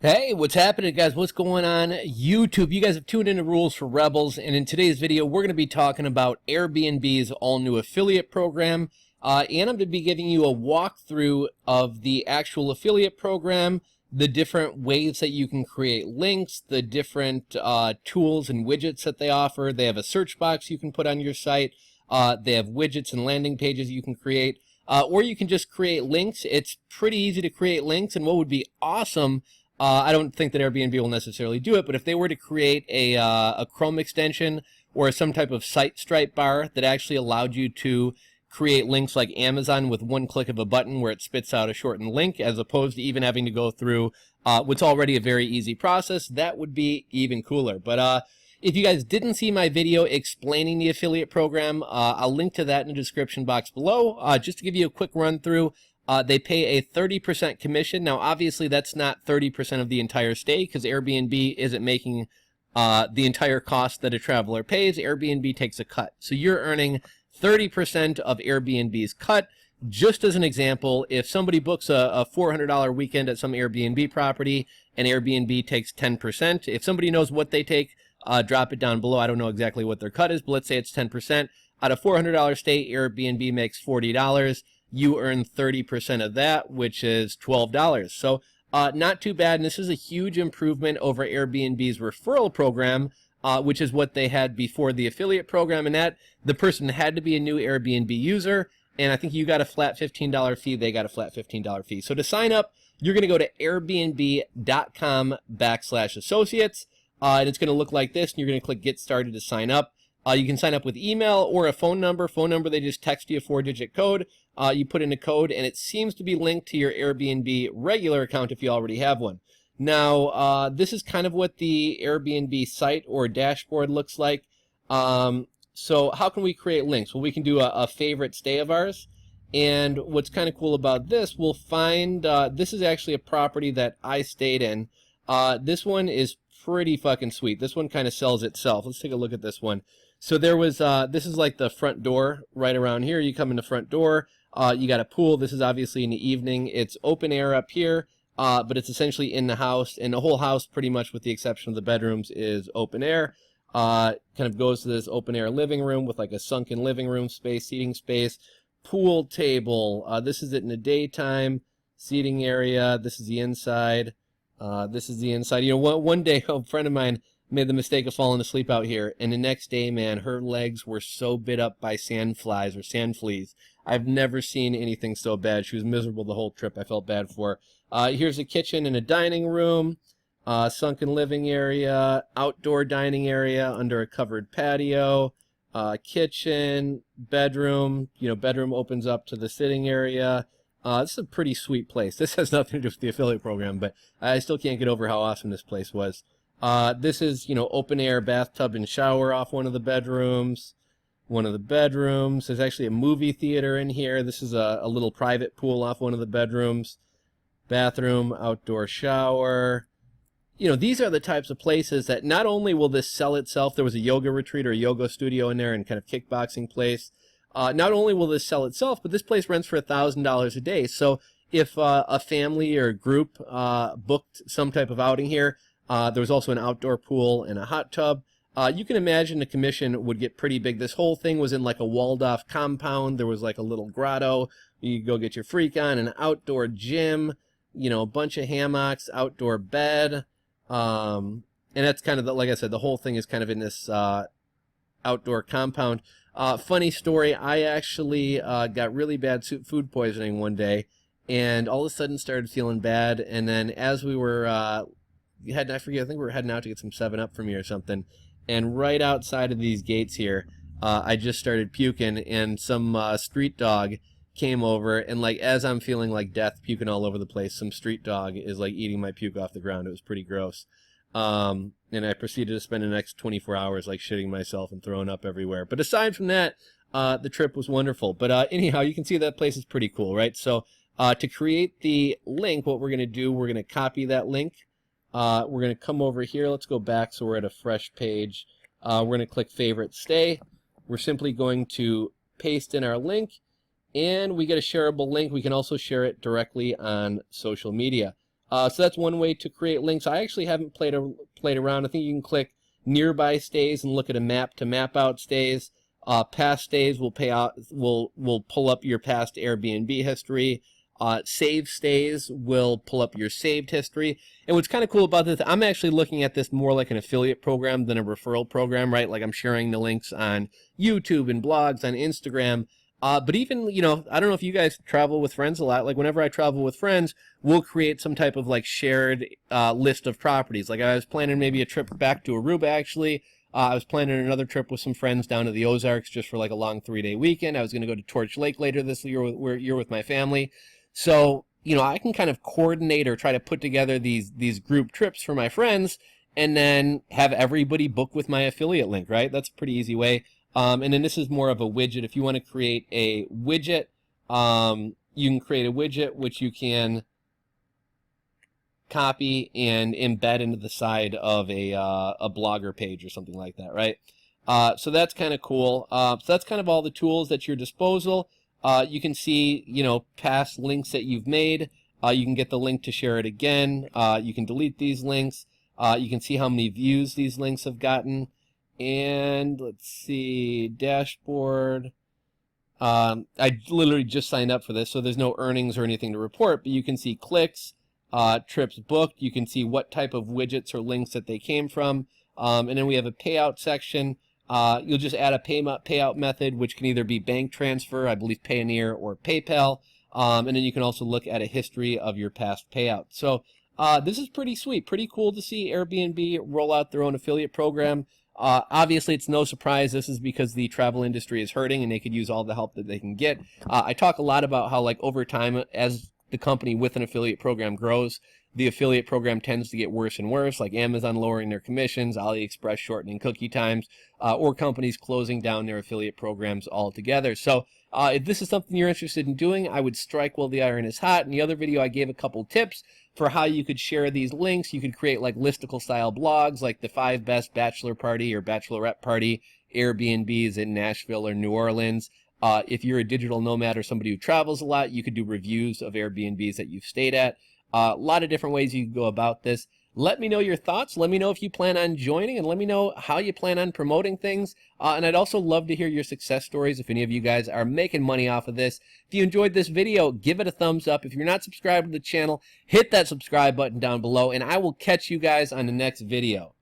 Hey, what's happening, guys? What's going on YouTube? You guys have tuned into Rules for Rebels, and in today's video, we're going to be talking about Airbnb's all-new affiliate program, and I'm going to be giving you a walkthrough of the actual affiliate program, the different ways that you can create links, the different tools and widgets that they offer. They have a search box you can put on your site. They have widgets and landing pages you can create, or you can just create links. It's pretty easy to create links, and what would be awesome, I don't think that Airbnb will necessarily do it, but if they were to create a Chrome extension or some type of site stripe bar that actually allowed you to create links like Amazon with one click of a button where it spits out a shortened link, as opposed to even having to go through what's already a very easy process, that would be even cooler. But if you guys didn't see my video explaining the affiliate program, I'll link to that in the description box below. Just to give you a quick run through. They pay a 30% commission. Now, obviously, that's not 30% of the entire stay because Airbnb isn't making the entire cost that a traveler pays. Airbnb takes a cut. So you're earning 30% of Airbnb's cut. Just as an example, if somebody books a $400 weekend at some Airbnb property and Airbnb takes 10%, if somebody knows what they take, drop it down below. I don't know exactly what their cut is, but let's say it's 10%. Out of $400 stay, Airbnb makes $40. You earn 30% of that, which is $12. So not too bad. And this is a huge improvement over Airbnb's referral program, which is what they had before the affiliate program. And that the person had to be a new Airbnb user. And I think you got a flat $15 fee. They got a flat $15 fee. So to sign up, you're going to go to airbnb.com/associates. And it's going to look like this. And you're going to click Get Started to sign up. You can sign up with email or a phone number. Phone number, they just text you a 4-digit code. You put in a code, and it seems to be linked to your Airbnb regular account if you already have one. Now, this is kind of what the Airbnb site or dashboard looks like. So how can we create links? Well, we can do a favorite stay of ours. And what's kind of cool about this, we'll find, this is actually a property that I stayed in. This one is pretty fucking sweet. This one kind of sells itself. Let's take a look at this one. So there was, this is like the front door right around here. You come in the front door, you got a pool. This is obviously in the evening. It's open air up here, but it's essentially in the house. And the whole house, pretty much with the exception of the bedrooms, is open air. Kind of goes to this open air living room with like a sunken living room space, seating space, pool table. This is it in the daytime, seating area. This is the inside. This is the inside. You know, one day a friend of mine made the mistake of falling asleep out here, and the next day, man, her legs were so bit up by sand flies or sand fleas. I've never seen anything so bad. She was miserable the whole trip. I felt bad for her. Here's a kitchen and a dining room, sunken living area, outdoor dining area under a covered patio, kitchen, bedroom. You know, bedroom opens up to the sitting area. This is a pretty sweet place. This has nothing to do with the affiliate program, but I still can't get over how awesome this place was. This is, you know, open air bathtub and shower off one of the bedrooms. There's actually a movie theater in here. This is a little private pool off one of the bedrooms. Bathroom, outdoor shower. You know, these are the types of places that not only will this sell itself, there was a yoga retreat or a yoga studio in there and kind of kickboxing place. Not only will this sell itself, but this place rents for $1,000 a day. So if a family or a group booked some type of outing here, there was also an outdoor pool and a hot tub. You can imagine the commission would get pretty big. This whole thing was in like a walled-off compound. There was like a little grotto. You could go get your freak on, an outdoor gym, you know, a bunch of hammocks, outdoor bed. And that's kind of, like I said, the whole thing is kind of in this outdoor compound. Funny story, I actually got really bad food poisoning one day, and all of a sudden started feeling bad. And then as we were, I think we were heading out to get some 7-Up from me or something. And right outside of these gates here, I just started puking, and some street dog came over, and like as I'm feeling like death, puking all over the place, some street dog is like eating my puke off the ground. It was pretty gross. And I proceeded to spend the next 24 hours like shitting myself and throwing up everywhere. But aside from that, the trip was wonderful. But anyhow, you can see that place is pretty cool, right? So to create the link, what we're going to do, we're going to copy that link. We're going to come over here. Let's go back so we're at a fresh page. We're going to click Favorite Stay. We're simply going to paste in our link, and we get a shareable link. We can also share it directly on social media. So that's one way to create links. I actually haven't played around. I think you can click nearby stays and look at a map to map out stays. Past stays will pull up your past Airbnb history. Save stays will pull up your saved history. And what's kind of cool about this, I'm actually looking at this more like an affiliate program than a referral program, right? Like I'm sharing the links on YouTube and blogs on Instagram. But even, you know, I don't know if you guys travel with friends a lot. Like whenever I travel with friends, we'll create some type of like shared list of properties. Like I was planning maybe a trip back to Aruba, actually. I was planning another trip with some friends down to the Ozarks just for like a long 3-day weekend. I was going to go to Torch Lake later this year with my family. So, you know, I can kind of coordinate or try to put together these group trips for my friends and then have everybody book with my affiliate link, right? That's a pretty easy way. And then this is more of a widget. If you want to create a widget, you can create a widget which you can copy and embed into the side of a blogger page or something like that, right? So that's kind of cool. So that's kind of all the tools at your disposal. You can see, you know, past links that you've made. You can get the link to share it again. You can delete these links. You can see how many views these links have gotten. And let's see, dashboard. I literally just signed up for this, so there's no earnings or anything to report, but you can see clicks, trips booked. You can see what type of widgets or links that they came from. And then we have a payout section. You'll just add a payout method, which can either be bank transfer, I believe Payoneer, or PayPal. And then you can also look at a history of your past payouts. So this is pretty sweet, pretty cool to see Airbnb roll out their own affiliate program. Obviously, it's no surprise. This is because the travel industry is hurting and they could use all the help that they can get. I talk a lot about how, like, over time, as the company with an affiliate program grows, the affiliate program tends to get worse and worse, like Amazon lowering their commissions, AliExpress shortening cookie times, or companies closing down their affiliate programs altogether. So if this is something you're interested in doing, I would strike while the iron is hot. In the other video, I gave a couple tips for how you could share these links. You could create like listicle style blogs, like the 5 best bachelor party or bachelorette party Airbnbs in Nashville or New Orleans. If you're a digital nomad or somebody who travels a lot, you could do reviews of Airbnbs that you've stayed at. A lot of different ways you can go about this. Let me know your thoughts. Let me know if you plan on joining, and let me know how you plan on promoting things. And I'd also love to hear your success stories if any of you guys are making money off of this. If you enjoyed this video, give it a thumbs up. If you're not subscribed to the channel, hit that subscribe button down below, and I will catch you guys on the next video.